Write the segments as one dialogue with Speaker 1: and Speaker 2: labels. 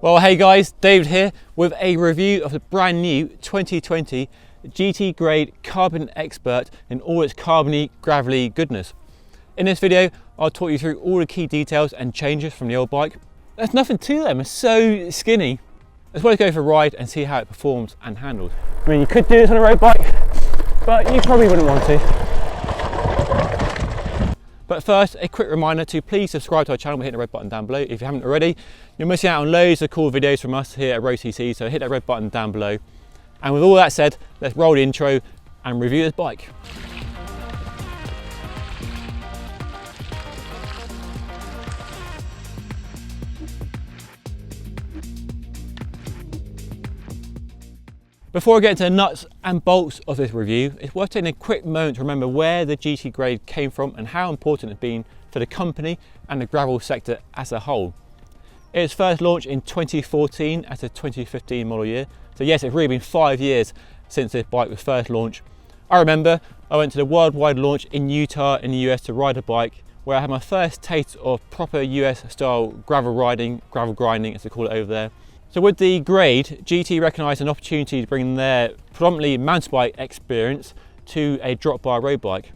Speaker 1: Well, hey guys, David here with a review of the brand new 2020 GT Grade Carbon Expert in all its carbony, gravelly goodness. In this video, I'll talk you through all the key details and changes from the old bike. There's nothing to them, it's so skinny. Let's well go for a ride and see how it performs and handles. I mean, you could do this on a road bike, but you probably wouldn't want to. But first, a quick reminder to please subscribe to our channel by hitting the red button down below. If you haven't already, you're missing out on loads of cool videos from us here at road.cc, so hit that red button down below. And with all that said, let's roll the intro and review this bike. Before I get into the nuts and bolts of this review, it's worth taking a quick moment to remember where the GT Grade came from and how important it's been for the company and the gravel sector as a whole. It was first launched in 2014 as a 2015 model year, so yes, it's really been 5 years since this bike was first launched. I remember I went to the worldwide launch in Utah in the US to ride a bike, where I had my first taste of proper US style gravel riding, gravel grinding as they call it over there. So with the Grade, GT recognised an opportunity to bring their predominantly mountain bike experience to a drop bar road bike.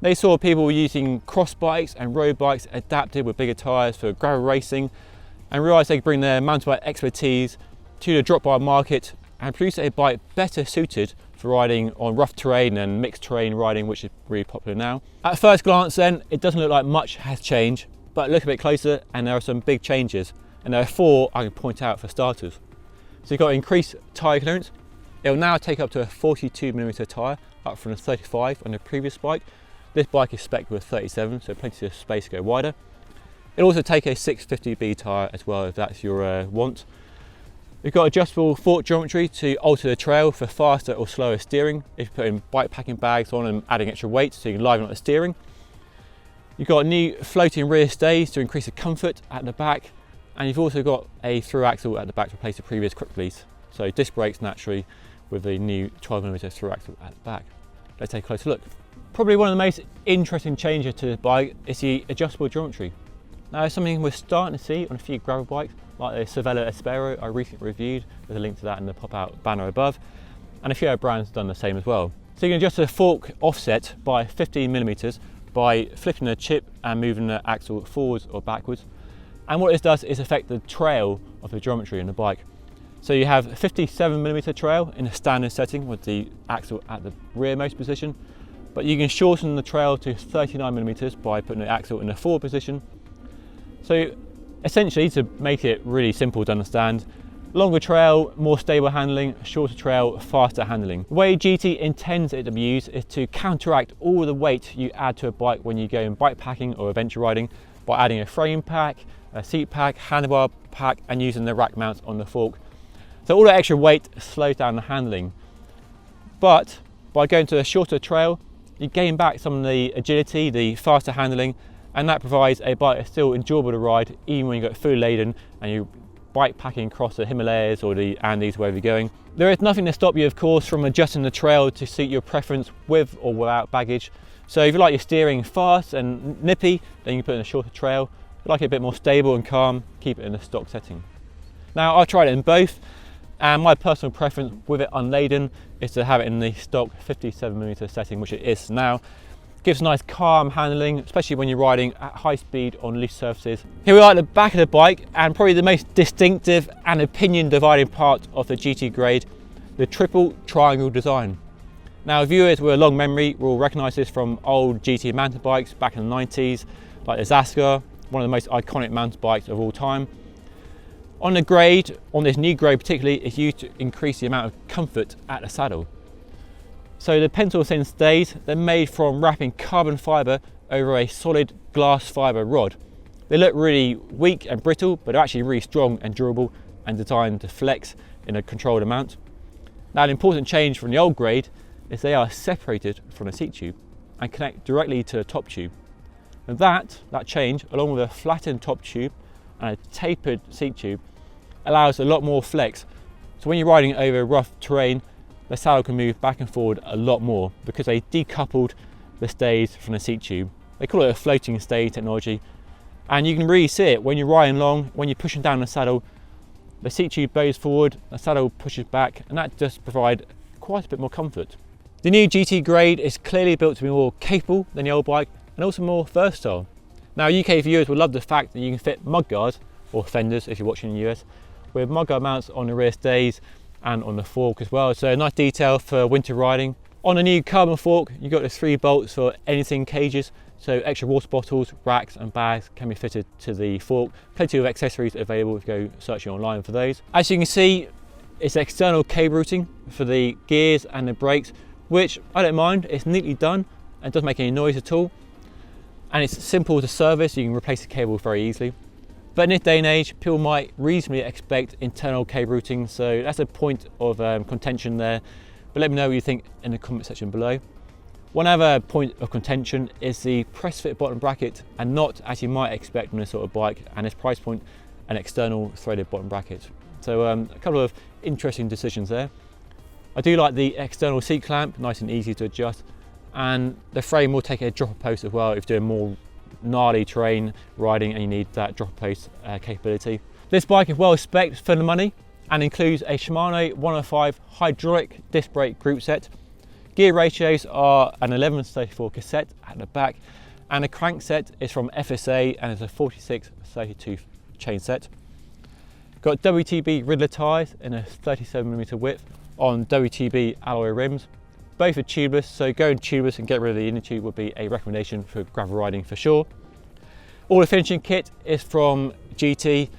Speaker 1: They saw people using cross bikes and road bikes adapted with bigger tyres for gravel racing and realised they could bring their mountain bike expertise to the drop bar market and produce a bike better suited for riding on rough terrain and mixed terrain riding, which is really popular now. At first glance then, it doesn't look like much has changed, but look a bit closer and there are some big changes. And there are 4 I can point out for starters. So you've got increased tyre clearance. It will now take up to a 42mm tyre, up from a 35 on the previous bike. This bike is spec'd with 37, so plenty of space to go wider. It'll also take a 650B tyre as well, if that's your want. You've got adjustable fork geometry to alter the trail for faster or slower steering. If you're putting bike packing bags on and adding extra weight, so you can liven up the steering. You've got new floating rear stays to increase the comfort at the back. And you've also got a through axle at the back to replace the previous quick release. So disc brakes naturally with the new 12mm through axle at the back. Let's take a closer look. Probably one of the most interesting changes to the bike is the adjustable geometry. Now it's something we're starting to see on a few gravel bikes like the Cervelo Espero I recently reviewed. There's a link to that in the pop out banner above. And a few other brands have done the same as well. So you can adjust the fork offset by 15mm by flipping the chip and moving the axle forwards or backwards. And what this does is affect the trail of the geometry in the bike. So you have a 57mm trail in a standard setting with the axle at the rearmost position, but you can shorten the trail to 39mm by putting the axle in the forward position. So essentially, to make it really simple to understand, longer trail, more stable handling, shorter trail, faster handling. The way GT intends it to be used is to counteract all the weight you add to a bike when you go in bike packing or adventure riding by adding a frame pack, a seat pack, handlebar pack, and using the rack mounts on the fork. So all that extra weight slows down the handling. But by going to a shorter trail, you gain back some of the agility, the faster handling, and that provides a bike that's still enjoyable to ride even when you got fully laden and you're bike packing across the Himalayas or the Andes, wherever you're going. There is nothing to stop you, of course, from adjusting the trail to suit your preference with or without baggage. So if you like your steering fast and nippy, then you can put in a shorter trail. If you like it a bit more stable and calm, keep it in the stock setting. Now I've tried it in both, and my personal preference with it unladen is to have it in the stock 57mm setting, which it is now. Gives nice calm handling, especially when you're riding at high speed on loose surfaces. Here we are at the back of the bike, and probably the most distinctive and opinion dividing part of the GT Grade, the triple triangle design. Now viewers with a long memory will recognise this from old GT mountain bikes back in the 90s, like the Zaska, one of the most iconic mountain bikes of all time. On the Grade, on this new Grade particularly, it's used to increase the amount of comfort at the saddle. So the pencil thin stays, they're made from wrapping carbon fibre over a solid glass fibre rod. They look really weak and brittle, but they're actually really strong and durable and designed to flex in a controlled amount. Now an important change from the old Grade is they are separated from the seat tube and connect directly to the top tube. And that change, along with a flattened top tube and a tapered seat tube, allows a lot more flex. So when you're riding over rough terrain, the saddle can move back and forward a lot more because they decoupled the stays from the seat tube. They call it a floating stay technology, and you can really see it when you're riding along, when you're pushing down the saddle. The seat tube bows forward, the saddle pushes back, and that does provide quite a bit more comfort. The new GT grade is clearly built to be more capable than the old bike and also more versatile. Now UK viewers will love the fact that you can fit mudguards, or fenders if you're watching in the US, with mudguard mounts on the rear stays and on the fork as well. So a nice detail for winter riding. On the new carbon fork, you've got the 3 bolts for anything cages, so extra water bottles, racks and bags can be fitted to the fork. Plenty of accessories available if you go searching online for those. As you can see, it's external cable routing for the gears and the brakes, which I don't mind. It's neatly done and doesn't make any noise at all. And it's simple to service, you can replace the cable very easily. But in this day and age, people might reasonably expect internal cable routing, so that's a point of contention there. But let me know what you think in the comment section below. One other point of contention is the press fit bottom bracket, and not as you might expect on this sort of bike, and its price point, an external threaded bottom bracket. So a couple of interesting decisions there. I do like the external seat clamp, nice and easy to adjust, and the frame will take a dropper post as well if you're doing more gnarly terrain riding and you need that dropper post capability. This bike is well spec'd for the money and includes a Shimano 105 hydraulic disc brake group set. Gear ratios are an 11/34 cassette at the back, and the crank set is from FSA and is a 46/32 chain set. Got WTB Riddler tyres in a 37mm width on WTB alloy rims. Both are tubeless, so going tubeless and get rid of the inner tube would be a recommendation for gravel riding for sure. All the finishing kit is from GT.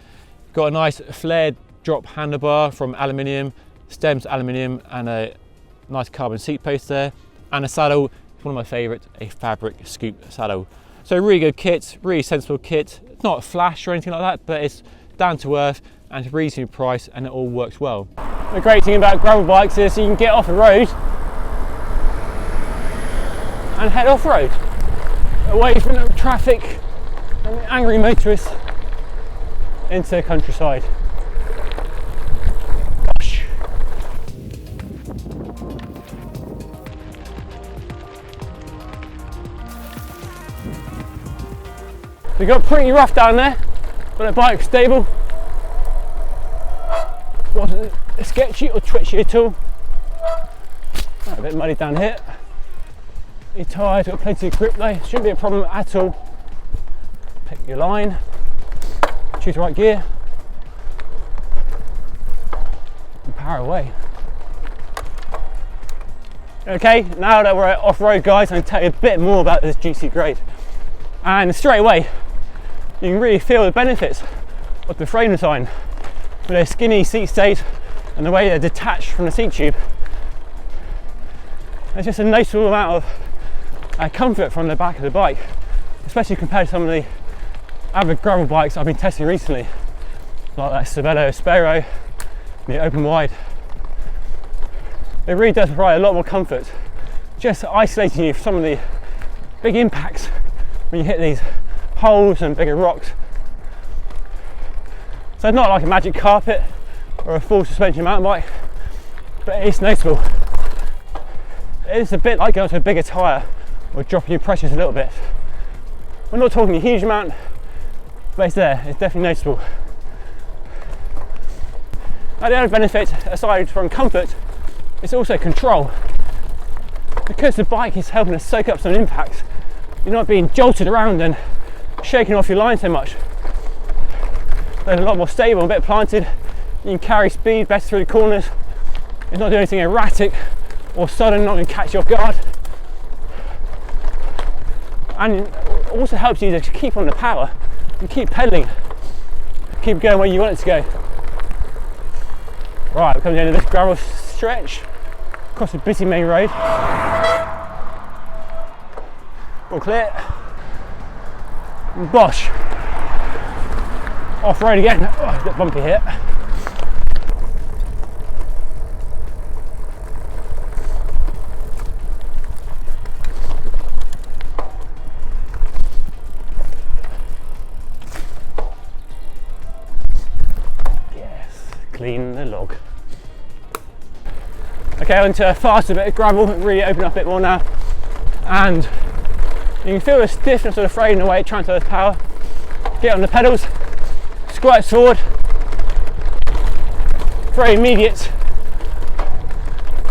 Speaker 1: Got a nice flared drop handlebar from aluminium, stems aluminium, and a nice carbon seat post there. And a saddle, one of my favourites, a fabric scoop saddle. So really good kit, really sensible kit. It's not flash or anything like that, but it's down to earth and it's reasonably priced, and it all works well. The great thing about gravel bikes is you can get off the road and head off road, away from the traffic and the angry motorists, into the countryside. Gosh. We got pretty rough down there, but the bike's stable. Wasn't sketchy or twitchy at all. A bit muddy down here. Your tyres got plenty of grip though, shouldn't be a problem at all. Pick your line, choose the right gear, and power away. Okay, now that we're off-road guys, I'm going to tell you a bit more about this GT grade. And straight away, you can really feel the benefits of the frame design. With their skinny seat stays and the way they're detached from the seat tube. There's just a noticeable amount of comfort from the back of the bike, especially compared to some of the other gravel bikes I've been testing recently, like that Sabello Aspero, the open wide. It really does provide a lot more comfort, just isolating you from some of the big impacts when you hit these holes and bigger rocks. So it's not like a magic carpet or a full suspension mountain bike, but it's noticeable. It's a bit like going to a bigger tyre or dropping your pressures a little bit. We're not talking a huge amount, but it's there, it's definitely noticeable. Now the other benefit, aside from comfort, is also control. Because the bike is helping to soak up some impacts, you're not being jolted around and shaking off your line so much. They're a lot more stable, a bit planted. You can carry speed better through the corners. It's not doing anything erratic or sudden, not going to catch you off guard. And it also helps you to keep on the power and keep pedaling, keep going where you want it to go. Right, we're coming to the end of this gravel stretch across a busy main road. All clear. And bosh. Off road again. Oh, it's a bit bumpy here. Yes, clean the log. Okay, onto a faster bit of gravel, really open up a bit more now. And you can feel the stiffness of the frame the way it transfers power. Get on the pedals. Squats forward, very immediate.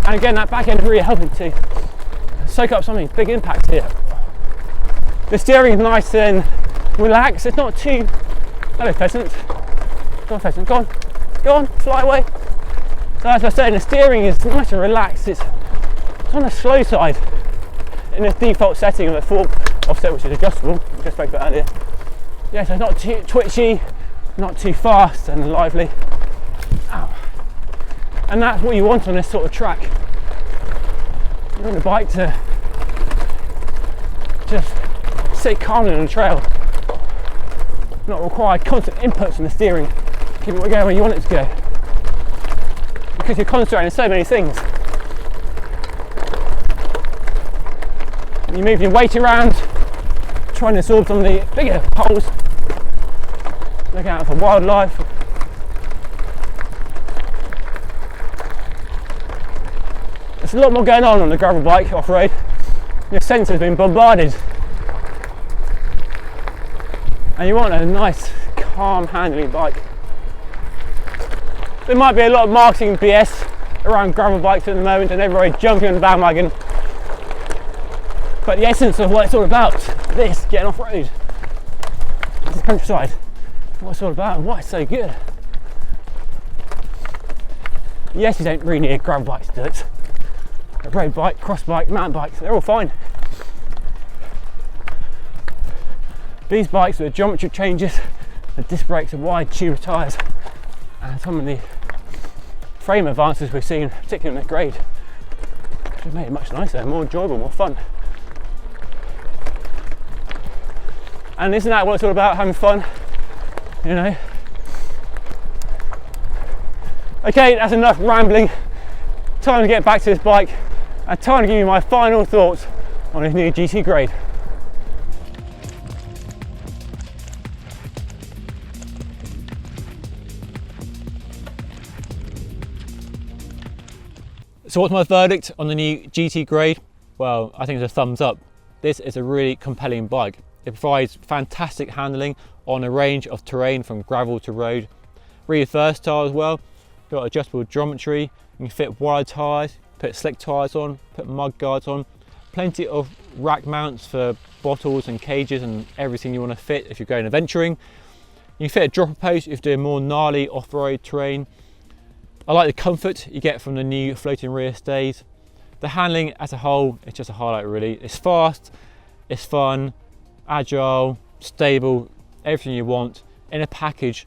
Speaker 1: And again, that back end is really helping to soak up some of these big impacts here. The steering is nice and relaxed. It's not too... Hello, pheasant. Go on, pheasant. Go on. Go on. Fly away. So as I was saying, the steering is nice and relaxed. It's on the slow side in its default setting of the fork offset, which is adjustable. I just spoke about earlier. Yeah, so it's not too twitchy, not too fast and lively. Ow. And that's what you want on this sort of track. You want the bike to just sit calmly on the trail, not require constant inputs from the steering, keep it going where you want it to go, because you're concentrating on so many things. You move your weight around, trying to absorb some of the bigger holes, look out for wildlife. There's a lot more going on the gravel bike off-road. Your sensor's been bombarded. And you want a nice, calm handling bike. There might be a lot of marketing BS around gravel bikes at the moment and everybody jumping on the bandwagon. But the essence of what it's all about, this, getting off-road, this is countryside, what it's all about and why it's so good. Yes, you don't really need gravel bikes to do it. A road bike, cross bike, mountain bikes, they're all fine. These bikes with the geometry changes, the disc brakes, and wide tube tyres, and some of the frame advances we've seen, particularly in the grade, have made it much nicer, more enjoyable, more fun. And isn't that what it's all about, having fun, you know? Okay, that's enough rambling. Time to get back to this bike and time to give you my final thoughts on this new GT grade. So what's my verdict on the new GT grade? Well, I think it's a thumbs up. This is a really compelling bike. It provides fantastic handling on a range of terrain from gravel to road. Really versatile as well. Got adjustable geometry. You can fit wide tyres, put slick tyres on, put mud guards on. Plenty of rack mounts for bottles and cages and everything you want to fit if you're going adventuring. You can fit a dropper post if you're doing more gnarly off-road terrain. I like the comfort you get from the new floating rear stays. The handling as a whole, it's just a highlight really. It's fast, it's fun, agile, stable, everything you want in a package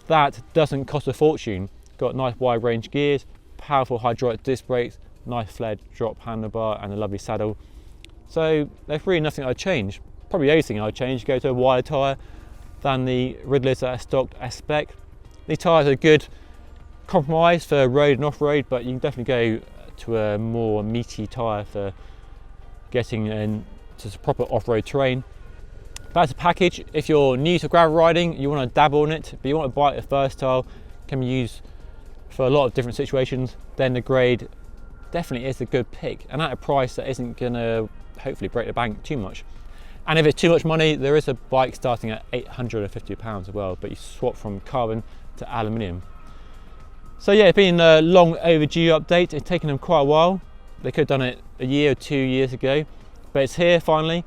Speaker 1: that doesn't cost a fortune. Got nice wide range gears, powerful hydraulic disc brakes, nice flared drop handlebar and a lovely saddle. So there's really nothing I'd change. Probably the only thing I'd change, go to a wider tyre than the Riddlers that are stocked as spec. These tyres are good compromise for road and off-road, but you can definitely go to a more meaty tyre for getting into proper off-road terrain. But as a package, if you're new to gravel riding, you want to dabble in it, but you want a bike that's versatile, can be used for a lot of different situations, then the grade definitely is a good pick, and at a price that isn't going to hopefully break the bank too much. And if it's too much money, there is a bike starting at £850 as well, but you swap from carbon to aluminium. So yeah, it's been a long overdue update. It's taken them quite a while. They could have done it a year or 2 years ago, but it's here finally.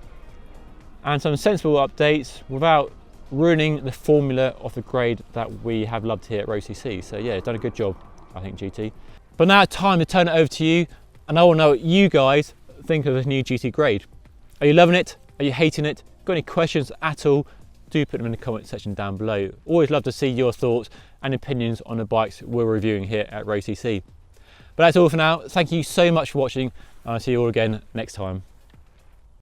Speaker 1: And some sensible updates without ruining the formula of the grade that we have loved here at road.cc. So yeah, done a good job, I think, GT. But now it's time to turn it over to you, and I want to know what you guys think of this new GT grade. Are you loving it? Are you hating it? Got any questions at all? Do put them in the comment section down below. Always love to see your thoughts and opinions on the bikes we're reviewing here at road.cc. But that's all for now. Thank you so much for watching, and I'll see you all again next time.